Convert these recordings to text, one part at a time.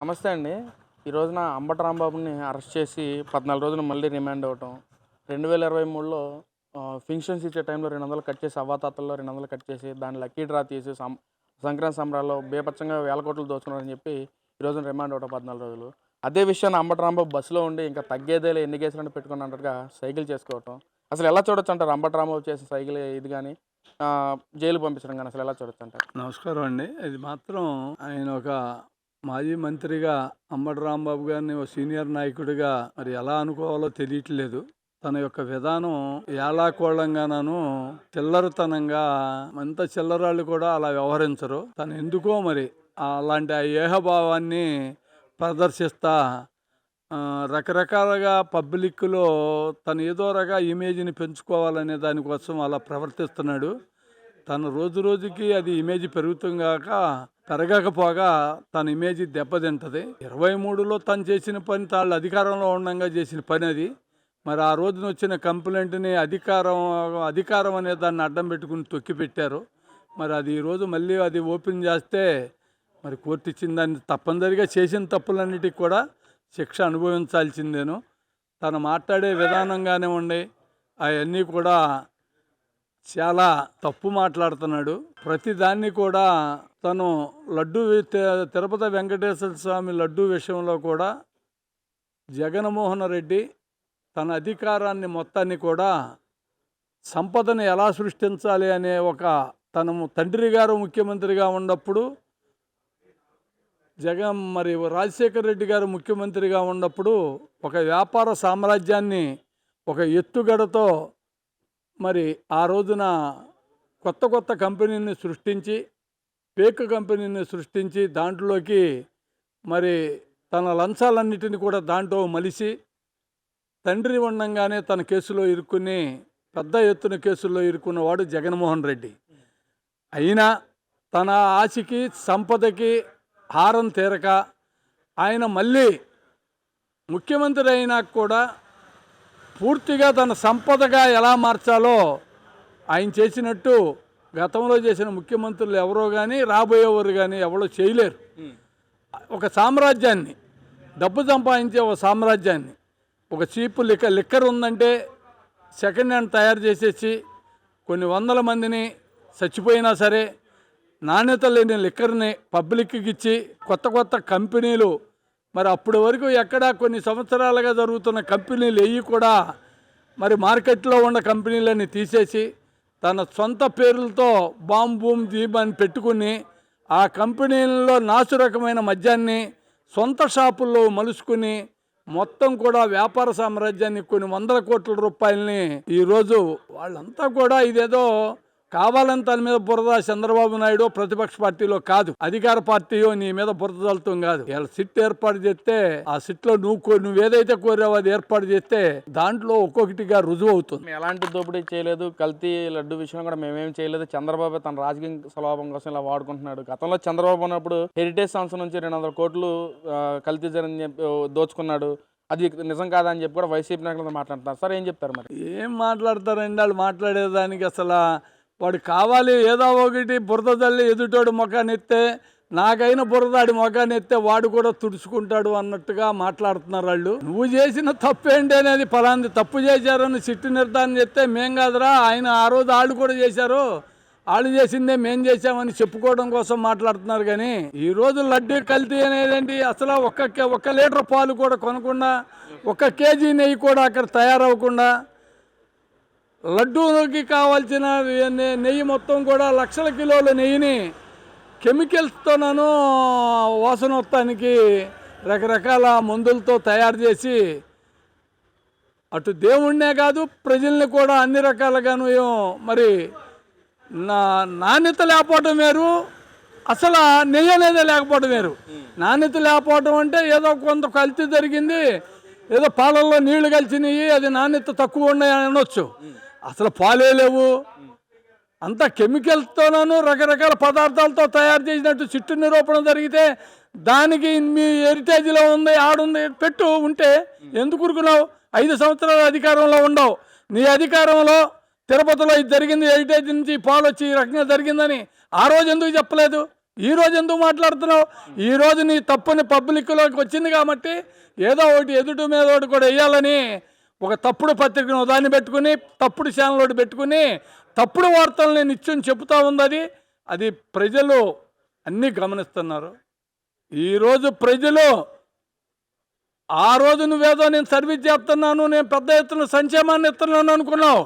నమస్తే అండి. ఈ రోజున అంబటి రాంబాబుని అరెస్ట్ చేసి 14 రోజులు మళ్ళీ రిమాండ్ అవ్వటం. 2023లో ఫింక్షన్స్ ఇచ్చే టైంలో 200 కట్ చేసి అవ్వాతాతల్లో 200 కట్ చేసి దాన్ని లక్కీ డ్రా తీసి సంక్రాంతి సంబరాల్లో బీభత్సంగా వేల కోట్లు దోచుకున్నారని చెప్పి ఈ రోజున రిమాండ్ అవ్వటం 14 రోజులు. అదే విషయాన్ని అంబటి రాంబాబు బస్సులో ఉండి ఇంకా తగ్గేదేలే ఎన్ని కేసులని పెట్టుకుని అన్నట్టుగా సైకిల్ చేసుకోవటం. అసలు ఎలా చూడొచ్చంటారు అంబటి రాంబాబు చేసిన సైకిల్ ఇది గాని, జైలుకి పంపించడం గాని అసలు ఎలా చూడొచ్చంటారు? నమస్కారం అండి. ఇది మాత్రం ఆయన ఒక మాజీ మంత్రిగా అంబటి రాంబాబు గారిని ఒక సీనియర్ నాయకుడిగా మరి ఎలా అనుకోవాలో తెలియట్లేదు. తన యొక్క విధానం ఏలాకోళంగానూ చిల్లరతనంగా, అంత చిల్లరాళ్ళు కూడా అలా వ్యవహరించరు. తను ఎందుకో మరి అలాంటి ఆ ఏహభావాన్ని ప్రదర్శిస్తా రకరకాలుగా పబ్లిక్లో తను ఏదో రక ఇమేజ్ని పెంచుకోవాలనే దానికోసం అలా ప్రవర్తిస్తున్నాడు. తను రోజు రోజుకి అది ఇమేజ్ పెరగకపోగా తన ఇమేజ్ దెబ్బతింటది. 23లో తను చేసిన పని, తాళ్ళు అధికారంలో ఉండగా చేసిన పని అది. మరి ఆ రోజున వచ్చిన కంప్లైంట్ని అధికారం అనే దాన్ని అడ్డం పెట్టుకుని తొక్కిపెట్టారు. మరి అది ఈరోజు మళ్ళీ అది ఓపెన్ చేస్తే మరి కోర్టు ఇచ్చిన దాన్ని తప్పనిసరిగా చేసిన తప్పులన్నిటికి కూడా శిక్ష అనుభవించాల్సిందేను. తను మాట్లాడే విధానం కానివ్వండి, అవన్నీ కూడా చాలా తప్పు మాట్లాడుతున్నాడు. ప్రతిదాన్ని కూడా తను తిరుపతి వెంకటేశ్వర స్వామి లడ్డూ విషయంలో కూడా జగన్మోహన్ రెడ్డి తన అధికారాన్ని మొత్తాన్ని కూడా సంపదను ఎలా సృష్టించాలి అనే తన తండ్రి గారు ముఖ్యమంత్రిగా ఉన్నప్పుడు, రాజశేఖర రెడ్డి గారు ముఖ్యమంత్రిగా ఉన్నప్పుడు ఒక వ్యాపార సామ్రాజ్యాన్ని ఒక ఎత్తుగడతో మరి ఆ రోజున కొత్త కంపెనీని సృష్టించి, పేక్ కంపెనీని సృష్టించి దాంట్లోకి మరి తన లంచాలన్నిటిని కూడా దాంట్లో మలిసి, తండ్రి ఉండంగానే తన కేసులో ఇరుక్కుని పెద్ద ఎత్తున కేసుల్లో ఇరుక్కున్నవాడు జగన్మోహన్ రెడ్డి. అయినా తన ఆశకి సంపదకి హారం తీరక ఆయన మళ్ళీ ముఖ్యమంత్రి అయినా కూడా పూర్తిగా తన సంపదగా ఎలా మార్చాలో ఆయన చేసినట్టు గతంలో చేసిన ముఖ్యమంత్రులు ఎవరో కానీ, రాబోయేవారు కానీ ఎవరో చేయలేరు. ఒక సామ్రాజ్యాన్ని, డబ్బు సంపాదించే ఒక సామ్రాజ్యాన్ని, ఒక చీప్ లిక్కర్ ఉందంటే సెకండ్ హ్యాండ్ తయారు చేసేసి కొన్ని వందల మందిని చచ్చిపోయినా సరే నాణ్యత లేని లిక్కర్ని పబ్లిక్కి ఇచ్చి కొత్త కంపెనీలు, మరి అప్పటి వరకు ఎక్కడా కొన్ని సంవత్సరాలుగా జరుగుతున్న కంపెనీలు కూడా మరి మార్కెట్లో ఉన్న కంపెనీలని తీసేసి తన సొంత పేర్లతో బూమ్ దీప్ అని పెట్టుకుని ఆ కంపెనీలలో నాసురకమైన మద్యాన్ని సొంత షాపుల్లో మలుసుకుని మొత్తం కూడా వ్యాపార సామ్రాజ్యాన్ని కొన్ని వందల కోట్ల రూపాయలని ఈరోజు వాళ్ళంతా కూడా ఇదేదో కావాలని తన మీద బురద చంద్రబాబు నాయుడు ప్రతిపక్ష పార్టీలో కాదు, అధికార పార్టీయో నీ మీద బురద చల్లుతాం కాదు. ఇలా సిట్ ఏర్పాటు చేస్తే ఆ సిట్లో నువ్వేదైతే కోరావో అది ఏర్పాటు చేస్తే దాంట్లో ఒక్కొక్కటిగా రుజువు అవుతుంది. ఎలాంటి దోపిడీ చేయలేదు, కల్తీ లడ్డు విషయంలో కూడా మేమేం చేయలేదు, చంద్రబాబు తన రాజకీయ స్వలాభం కోసం ఇలా వాడుకుంటున్నాడు. గతంలో చంద్రబాబు ఉన్నప్పుడు హెరిటేజ్ సంస్థ నుంచి 200 కోట్లు కల్తీ దోచుకున్నాడు, అది నిజం కాదని చెప్పి కూడా వైసీపీ నాయకులతో మాట్లాడుతున్నారు. సార్ ఏం చెప్తారు? మరి ఏం మాట్లాడతారండి వాళ్ళు? మాట్లాడేదానికి అసలు వాడు కావాలి ఏదో ఒకటి బురద తల్లి ఎదుటోడు ముఖాన్ని ఎత్తే, నాకైనా బురదాడి ముఖాన్ని ఎత్తే వాడు కూడా తుడుచుకుంటాడు అన్నట్టుగా మాట్లాడుతున్నారు వాళ్ళు. నువ్వు చేసిన తప్పేంటి అనేది, ఫలాంది తప్పు చేశారని సిట్టు నిర్ధారణ చేస్తే మేం కాదురా, ఆయన ఆ రోజు వాళ్ళు కూడా చేశారు, వాళ్ళు చేసిందే మేం చేశామని చెప్పుకోవడం కోసం మాట్లాడుతున్నారు. కానీ ఈరోజు లడ్డూ కల్తీ అనేదేంటి? అసలు ఒక్క లీటర్ పాలు కూడా కొనకుండా, 1 కేజీ నెయ్యి కూడా అక్కడ తయారవ్వకుండా, లడ్డూకి కావాల్సిన నెయ్యి మొత్తం కూడా లక్షల కిలోల నెయ్యిని కెమికల్స్తోనూ వాసన మొత్తానికి రకరకాల మందులతో తయారు చేసి అటు దేవుణ్ణే కాదు ప్రజల్ని కూడా అన్ని రకాలుగాను మరి నాణ్యత లేకపోవడం వేరు, అసలు నెయ్యి అనేది లేకపోవడం వేరు. నాణ్యత లేకపోవడం అంటే ఏదో కొంత కల్తీ జరిగింది, ఏదో పాలల్లో నీళ్లు కలిసినాయి, అది నాణ్యత తక్కువ ఉన్నాయి అనొచ్చు. అసలు పాలే లేవు, అంతా కెమికల్స్తోనూ రకరకాల పదార్థాలతో తయారు చేసినట్టు చిట్టు నిరూపణ జరిగితే దానికి మీ హెరిటేజ్లో ఉంది ఆడుంది పెట్టు ఉంటే ఎందుకు ఉరుకున్నావు? 5 సంవత్సరాల అధికారంలో ఉండవు. నీ అధికారంలో తిరుపతిలో ఇది జరిగింది, హెరిటేజ్ నుంచి పాలు వచ్చి ఈ రకంగా జరిగిందని ఆ రోజు ఎందుకు చెప్పలేదు? ఈరోజు ఎందుకు మాట్లాడుతున్నావు? ఈరోజు నీ తప్పుని పబ్లిక్లోకి వచ్చింది కాబట్టి ఏదో ఒకటి ఎదుటి మీద ఒకటి కూడా వేయాలని ఒక తప్పుడు పత్రికను దాన్ని పెట్టుకుని తప్పుడు ఛానల్ ఒకటి పెట్టుకుని తప్పుడు వార్తల్ని నిత్యం చెబుతూ ఉంది. అది ప్రజలు అన్నీ గమనిస్తున్నారు. ఈరోజు ప్రజలు ఆ రోజు నువ్వేదో నేను సర్వీస్ చేస్తున్నాను, నేను పెద్ద ఎత్తున సంక్షేమాన్ని ఇస్తున్నాను అనుకున్నావు.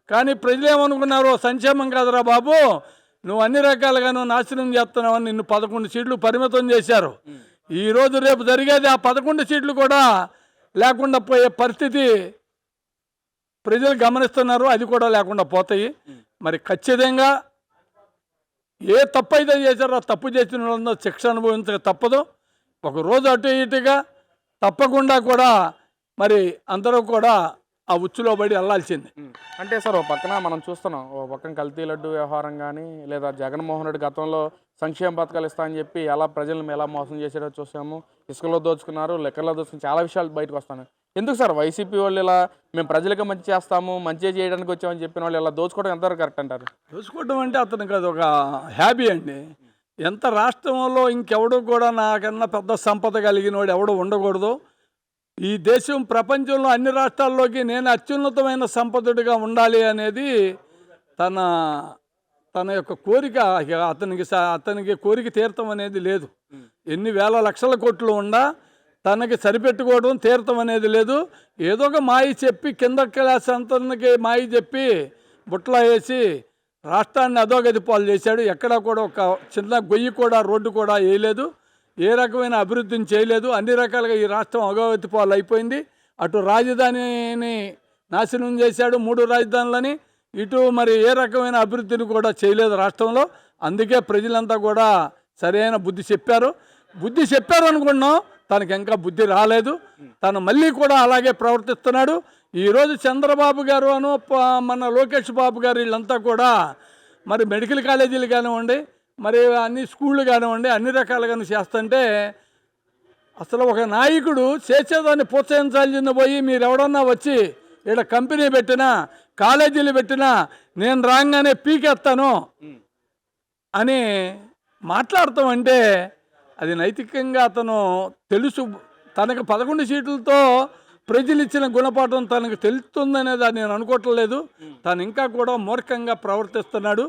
కానీ ప్రజలు ఏమనుకున్నారు? సంక్షేమం కాదురా బాబు, నువ్వు అన్ని రకాలుగాను నాశనం చేస్తున్నావని నిన్ను 11 సీట్లు పరిమితం చేశారు. ఈరోజు రేపు జరిగేది ఆ 11 సీట్లు కూడా లేకుండా పోయే పరిస్థితి ప్రజలు గమనిస్తున్నారు. అది కూడా లేకుండా పోతాయి. మరి ఖచ్చితంగా ఏ తప్పు అయితే చేశారో తప్పు చేసిన వాళ్ళందరూ శిక్ష అనుభవించక తప్పదు. ఒక రోజు అటు ఇటుగా తప్పకుండా కూడా మరి అందరూ కూడా ఆ ఉచ్చులో పడి వెళ్ళాల్సింది. అంటే సార్ ఓ పక్కన మనం చూస్తున్నాం, ఓ పక్కన కల్తీ లడ్డు వ్యవహారం కానీ లేదా జగన్మోహన్ రెడ్డి గతంలో సంక్షేమ పథకాలు ఇస్తా అని చెప్పి ఎలా ప్రజలను ఎలా మోసం చేశారో చూసాము. ఇసుకలో దోచుకున్నారు, లెక్కల్లో దోచుకుని చాలా విషయాలు బయటకు వస్తున్నాయి. ఎందుకు సార్ వైసీపీ వాళ్ళు ఇలా మేము ప్రజలకు మంచి చేస్తాము, మంచి చేయడానికి వచ్చామని చెప్పిన వాళ్ళు ఇలా దోచుకోవడం ఎంతవరకు కరెక్ట్ అంటారు? దోచుకోవడం అంటే అతనికి అది ఒక హ్యాబీ అండి. ఎంత రాష్ట్రంలో ఇంకెవడు కూడా నాకన్నా పెద్ద సంపద కలిగిన వాడు ఎవడు ఉండకూడదు. ఈ దేశం ప్రపంచంలో అన్ని రాష్ట్రాల్లోకి నేను అత్యున్నతమైన సంపదుడిగా ఉండాలి అనేది తన యొక్క కోరిక. అతనికి కోరిక తీర్థం అనేది లేదు. ఎన్ని వేల లక్షల కోట్లు ఉండా తనకి సరిపెట్టుకోవడం తీర్థం అనేది లేదు. ఏదో ఒక మాయి చెప్పి కింద క్లాస్ అంతనికి మాయి చెప్పి బుట్టలో వేసి రాష్ట్రాన్ని అధోగతి పాలు చేశాడు. ఎక్కడా కూడా ఒక చిన్న గొయ్యి కూడా రోడ్డు కూడా వేయలేదు. ఏ రకమైన అభివృద్ధిని చేయలేదు. అన్ని రకాలుగా ఈ రాష్ట్రం అధోగతి పాలు అయిపోయింది. అటు రాజధానిని నాశనం చేశాడు, 3 రాజధానులని. ఇటు మరి ఏ రకమైన అభివృద్ధిని కూడా చేయలేదు రాష్ట్రంలో. అందుకే ప్రజలంతా కూడా సరైన బుద్ధి చెప్పారు అనుకున్నాం. తనకి ఇంకా బుద్ధి రాలేదు. తను మళ్ళీ కూడా అలాగే ప్రవర్తిస్తున్నాడు. ఈరోజు చంద్రబాబు గారు మన లోకేష్ బాబు గారు వీళ్ళంతా కూడా మరి మెడికల్ కాలేజీలు కానివ్వండి, మరి అన్ని స్కూళ్ళు కానివ్వండి, అన్ని రకాలుగాను చేస్తుంటే అసలు ఒక నాయకుడు చేసేదాన్ని ప్రోత్సహించాల్సింది పోయి మీరు ఎవడన్నా వచ్చి ఇక్కడ కంపెనీ పెట్టినా కాలేజీలు పెట్టినా నేను రాగానే పీకెత్తాను అని మాట్లాడతాం అంటే అది నైతికంగా అతను తెలుసు. తనకు 11 సీట్లతో ప్రజలు ఇచ్చిన గుణపాఠం తనకు తెలుస్తుందనేది నేను అనుకోవట్లేదు. తను ఇంకా కూడా మూర్ఖంగా ప్రవర్తిస్తున్నాడు.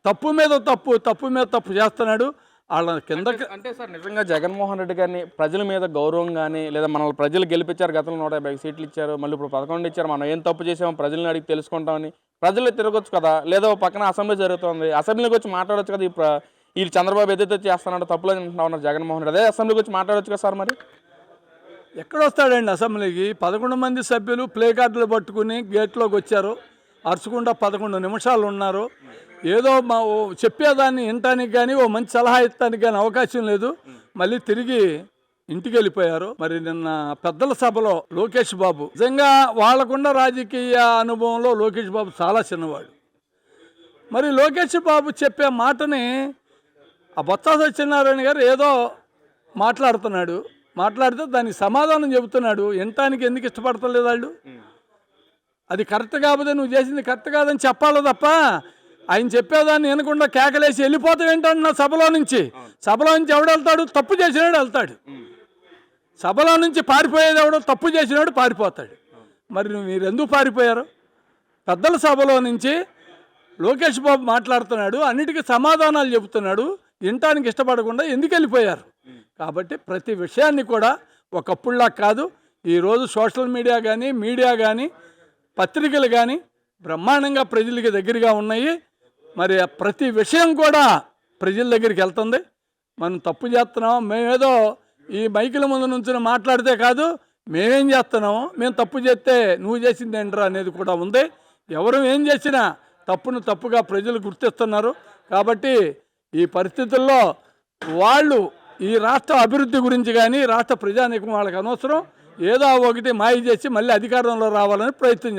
తప్పు మీద తప్పు చేస్తున్నాడు. వాళ్ళ కింద అంటే సార్ నిజంగా జగన్మోహన్ రెడ్డి గారిని ప్రజల మీద గౌరవం కానీ లేదా మనల్ని ప్రజలు గెలిపించారు, గతంలో 150 సీట్లు ఇచ్చారు, మళ్ళీ ఇప్పుడు 11 ఇచ్చారు, మనం ఏం తప్పు చేసామో ప్రజల్ని అడిగి తెలుసుకుంటామని ప్రజలు తిరగొచ్చు కదా. లేదా పక్కన అసెంబ్లీ జరుగుతుంది, అసెంబ్లీకి వచ్చి మాట్లాడవచ్చు కదా. ఈ చంద్రబాబు ఏదైతే చేస్తున్నాడో తప్పులో ఉన్నారు జగన్మోహన్ రెడ్డి, అదే అసెంబ్లీకి వచ్చి మాట్లాడవచ్చు కదా సార్. మరి ఎక్కడొస్తాడండి అసెంబ్లీకి? 11 మంది సభ్యులు ప్లే కార్డులు పట్టుకుని గేట్లోకి వచ్చారు. అరుచుకుంటా 11 నిమిషాలు ఉన్నారు. ఏదో చెప్పేదాన్ని వినటానికి కానీ ఓ మంచి సలహా ఇస్తానికి కానీ అవకాశం లేదు. మళ్ళీ తిరిగి ఇంటికి వెళ్ళిపోయారు. మరి నిన్న పెద్దల సభలో లోకేష్ బాబు నిజంగా వాళ్ళకున్న రాజకీయ అనుభవంలో లోకేష్ బాబు చాలా చిన్నవాడు. మరి లోకేష్ బాబు చెప్పే మాటని ఆ బొత్స సత్యనారాయణ గారు ఏదో మాట్లాడితే దానికి సమాధానం చెబుతున్నాడు. వినటానికి ఎందుకు ఇష్టపడతలేదు వాళ్ళు? అది కరెక్ట్ కాకపోతే నువ్వు చేసింది కరెక్ట్ కాదని చెప్పాలి తప్ప ఆయన చెప్పేదాన్ని వినకుండా కేకలేసి వెళ్ళిపోతావు ఏంటంటే నా సభలో నుంచి ఎవడు వెళ్తాడు? తప్పు చేసినాడు వెళ్తాడు. సభలో నుంచి పారిపోయేది ఎవడో తప్పు చేసినాడు పారిపోతాడు. మరి మీరు ఎందుకు పారిపోయారు? పెద్దల సభలో నుంచి లోకేష్ బాబు మాట్లాడుతున్నాడు, అన్నిటికీ సమాధానాలు చెబుతున్నాడు, వినటానికి ఇష్టపడకుండా ఎందుకు వెళ్ళిపోయారు? కాబట్టి ప్రతి విషయాన్ని కూడా ఒకప్పుడులా కాదు, ఈరోజు సోషల్ మీడియా కానీ పత్రికలు కానీ బ్రహ్మాండంగా ప్రజలకి దగ్గరగా ఉన్నాయి. మరి ప్రతి విషయం కూడా ప్రజల దగ్గరికి వెళ్తుంది. మనం తప్పు చేస్తున్నాం, మేమేదో ఈ మైకుల ముందు నుంచి మాట్లాడితే కాదు, మేమేం చేస్తున్నాము, మేము తప్పు చేస్తే నువ్వు చేసింది ఏంట్రా అనేది కూడా ఉంది. ఎవరు ఏం చేసినా తప్పుగా ప్రజలు గుర్తిస్తున్నారు. కాబట్టి ఈ పరిస్థితుల్లో వాళ్ళు ఈ రాష్ట్ర అభివృద్ధి గురించి కానీ రాష్ట్ర ప్రజానీకం వాళ్ళకి అనవసరం. ఏదో ఒకటి మాయ చేసి మళ్ళీ అధికారంలో రావాలని ప్రయత్నం చేస్తారు.